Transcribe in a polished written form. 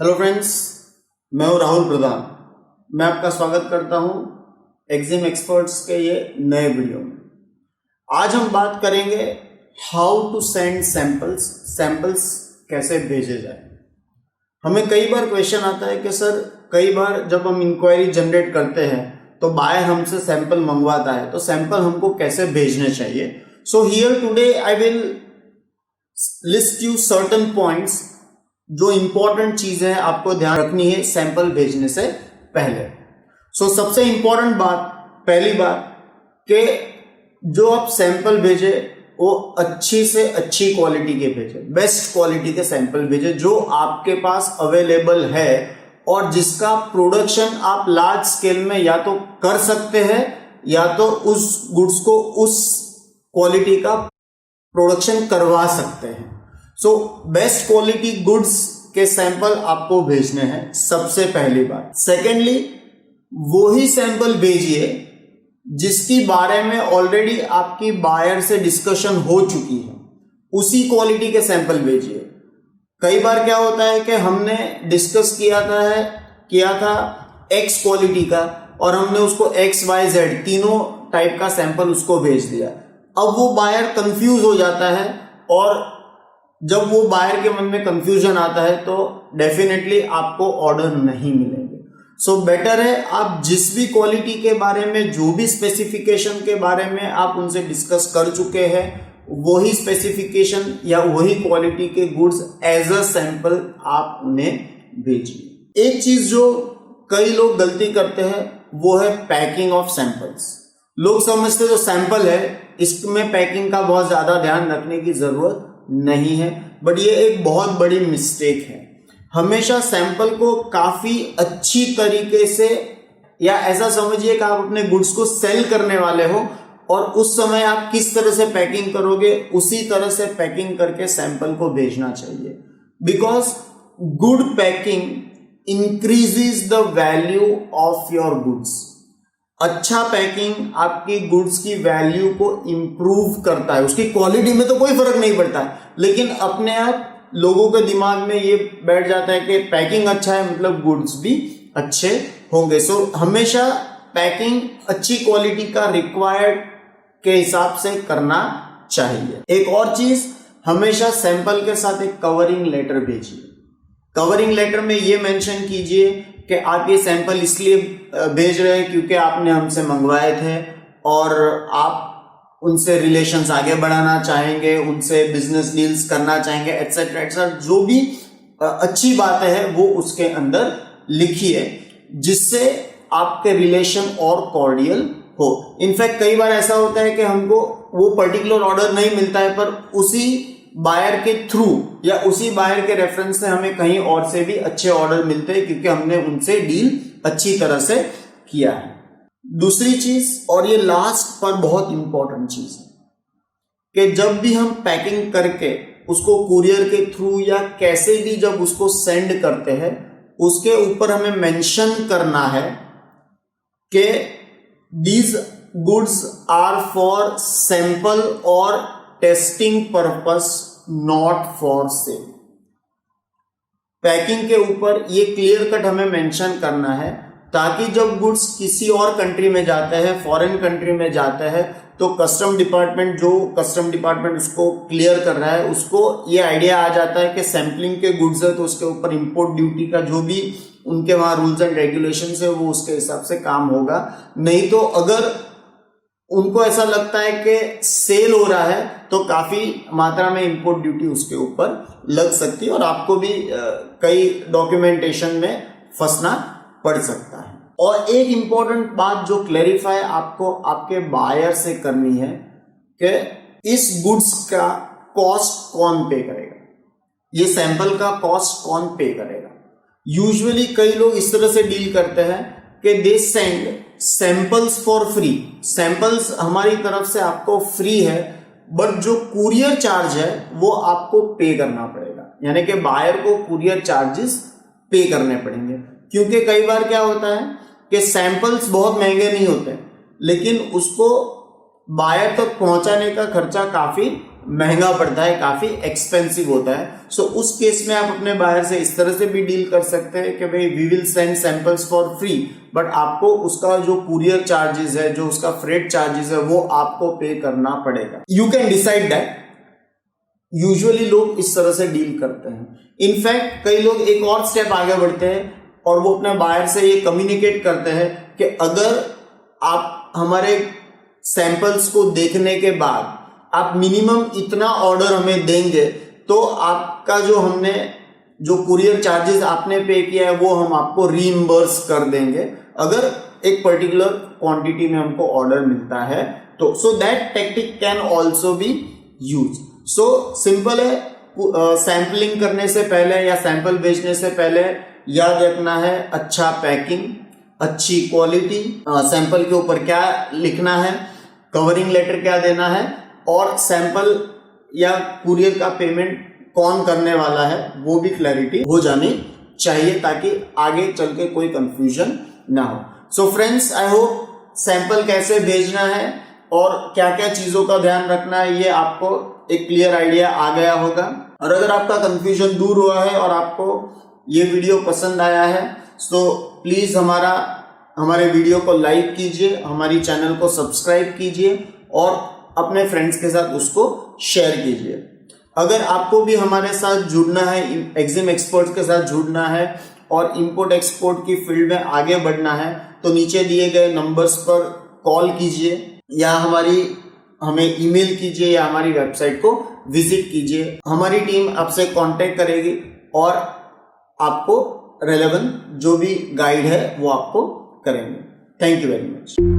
Hello friends, मैं हूं राहुल प्रधान। मैं आपका स्वागत करता हूं एक्जिम एक्सपर्ट्स के ये नए वीडियो में। आज हम बात करेंगे हाउ टू सेंड सैंपल्स कैसे भेजे जाए। हमें कई बार क्वेश्चन आता है कि सर, कई बार जब हम इंक्वायरी जनरेट करते हैं तो बायर हमसे सैंपल मंगवाता है, तो सैंपल हमको कैसे भेजने चाहिए। So here today I will list you certain points जो इंपॉर्टेंट चीज है, आपको ध्यान रखनी है सैंपल भेजने से पहले। सबसे इंपॉर्टेंट बात, पहली बात कि जो आप सैंपल भेजे वो अच्छी से अच्छी क्वालिटी के भेजे, बेस्ट क्वालिटी के सैंपल भेजे जो आपके पास अवेलेबल है और जिसका प्रोडक्शन आप लार्ज स्केल में या तो कर सकते हैं या तो उस गुड्स को उस क्वालिटी का प्रोडक्शन करवा सकते हैं। बेस्ट क्वालिटी गुड्स के सैंपल आपको भेजने हैं, सबसे पहली बात। सेकेंडली, वो ही सैंपल भेजिए जिसकी बारे में ऑलरेडी आपकी बायर से डिस्कशन हो चुकी है, उसी क्वालिटी के सैंपल भेजिए। कई बार क्या होता है कि हमने डिस्कस किया था एक्स क्वालिटी का और हमने उसको एक्स वाई जेड तीनों टाइप का सैंपल उसको भेज दिया। अब वो बायर कंफ्यूज हो जाता है और जब वो बायर के मन में कंफ्यूजन आता है तो डेफिनेटली आपको ऑर्डर नहीं मिलेंगे। बेटर है आप जिस भी क्वालिटी के बारे में, जो भी स्पेसिफिकेशन के बारे में आप उनसे डिस्कस कर चुके हैं, वही स्पेसिफिकेशन या वही क्वालिटी के गुड्स एज अ सैंपल आप उन्हें भेजिए। एक चीज जो कई लोग गलती करते हैं वो है पैकिंग ऑफ सैंपल्स। लोग समझते जो सैंपल है इसमें पैकिंग का बहुत ज्यादा ध्यान रखने की जरूरत नहीं है, बट ये एक बहुत बड़ी मिस्टेक है। हमेशा सैंपल को काफी अच्छी तरीके से, या ऐसा समझिए कि आप अपने गुड्स को सेल करने वाले हो और उस समय आप किस तरह से पैकिंग करोगे उसी तरह से पैकिंग करके सैंपल को भेजना चाहिए। Because good packing increases the value of your goods. अच्छा पैकिंग आपकी गुड्स की वैल्यू को इंप्रूव करता है। उसकी क्वालिटी में तो कोई फर्क नहीं पड़ता है, लेकिन अपने आप लोगों के दिमाग में ये बैठ जाता है कि पैकिंग अच्छा है मतलब गुड्स भी अच्छे होंगे। हमेशा पैकिंग अच्छी क्वालिटी का रिक्वायर्ड के हिसाब से करना चाहिए। एक और चीज, हमेशा सैंपल के साथ एक कवरिंग लेटर भेजिए। कवरिंग लेटर में ये मेंशन कीजिए कि आप ये सैंपल इसलिए भेज रहे हैं क्योंकि आपने हमसे मंगवाए थे और आप उनसे रिलेशंस आगे बढ़ाना चाहेंगे, उनसे बिजनेस डील्स करना चाहेंगे, एटसेट्रा एटसेट्रा। जो भी अच्छी बात है वो उसके अंदर लिखिए जिससे आपके रिलेशन और कॉर्डियल हो। इनफैक्ट कई बार ऐसा होता है कि हमको वो पर्टिकुलर ऑर्डर नहीं मिलता है, पर उसी बायर के थ्रू या उसी बायर के रेफरेंस से हमें कहीं और से भी अच्छे ऑर्डर मिलते हैं क्योंकि हमने उनसे डील अच्छी तरह से किया है। दूसरी चीज, और ये लास्ट पर बहुत इंपॉर्टेंट चीज है, कि जब भी हम पैकिंग करके उसको कुरियर के थ्रू या कैसे भी जब उसको सेंड करते हैं, उसके ऊपर हमें मेंशन करना है कि these goods are for sample और testing purpose, not for sale. Packing के ऊपर ये क्लियर कट हमें मेंशन करना है ताकि जब गुड्स किसी और कंट्री में जाते हैं, फॉरेन कंट्री में जाते हैं, तो कस्टम डिपार्टमेंट उसको क्लियर कर रहा है, उसको ये आइडिया आ जाता है कि सैंपलिंग के गुड्स है तो उसके ऊपर इंपोर्ट ड्यूटी का जो भी उनके वहां रूल्स एंड रेगुलेशंस है वो उसके हिसाब से काम होगा। नहीं तो अगर उनको ऐसा लगता है कि सेल हो रहा है तो काफी मात्रा में इंपोर्ट ड्यूटी उसके ऊपर लग सकती है और आपको भी कई डॉक्यूमेंटेशन में फंसना पड़ सकता है। और एक इंपॉर्टेंट बात जो क्लैरिफाई आपको आपके बायर से करनी है कि इस गुड्स का कॉस्ट कौन पे करेगा, ये सैंपल का कॉस्ट कौन पे करेगा। यूजुअली कई लोग इस तरह से डील करते हैं कि they send samples for free. Samples हमारी तरफ से आपको फ्री है, बट जो कुरियर चार्ज है वो आपको पे करना पड़ेगा, यानी कि बायर को कुरियर चार्जेस पे करने पड़ेंगे। क्योंकि कई बार क्या होता है कि सैंपल्स बहुत महंगे नहीं होते, लेकिन उसको बायर तक पहुंचाने का खर्चा काफी महंगा पड़ता है, काफी एक्सपेंसिव होता है। सो उस केस में आप अपने बायर से इस तरह से भी डील कर सकते हैं कि भाई we will send samples for free, but आपको उसका जो कुरियर चार्जेस है, जो उसका फ्रेट चार्जेस है, वो आपको पे करना पड़ेगा। You can decide that. Usually लोग इस तरह से डील करते हैं। इनफैक्ट कई लोग एक और स्टेप आगे बढ़ते हैं और वो अपने बायर से ये कम्युनिकेट करते हैं कि अगर आप हमारे सैंपल्स को देखने के बाद आप मिनिमम इतना ऑर्डर हमें देंगे तो आपका जो कुरियर चार्जेस आपने पे किया है वो हम आपको रीइंबर्स कर देंगे, अगर एक पर्टिकुलर क्वांटिटी में हमको ऑर्डर मिलता है तो। So that technique can also be use. So simple है, सैंपलिंग करने से पहले या सैंपल बेचने से पहले याद रखना है अच्छा पैकिंग, अच्छी क्वालिटी, सैंपल के ऊपर क्या लिखना है, कवरिंग लेटर क्या देना है, और सैंपल या कुरियर का पेमेंट कौन करने वाला है वो भी क्लैरिटी हो जानी चाहिए ताकि आगे चल के कोई कंफ्यूजन ना हो। So friends, I hope sample कैसे भेजना है और क्या क्या चीजों का ध्यान रखना है ये आपको एक क्लियर आइडिया आ गया होगा। और अगर आपका कंफ्यूजन दूर हुआ है और आपको ये वीडियो पसंद आया है तो प्लीज हमारे वीडियो को लाइक कीजिए, हमारी चैनल को सब्सक्राइब कीजिए और अपने फ्रेंड्स के साथ उसको शेयर कीजिए। अगर आपको भी हमारे साथ जुड़ना है, एक्जिम एक्सपर्ट्स के साथ जुड़ना है और इंपोर्ट एक्सपोर्ट की फील्ड में आगे बढ़ना है तो नीचे दिए गए नंबर्स पर कॉल कीजिए या हमें ईमेल कीजिए या हमारी वेबसाइट को विजिट कीजिए। हमारी टीम आपसे कांटेक्ट करेगी और आपको रेलेवेंट जो भी गाइड है वो आपको करेंगे। Thank you very much.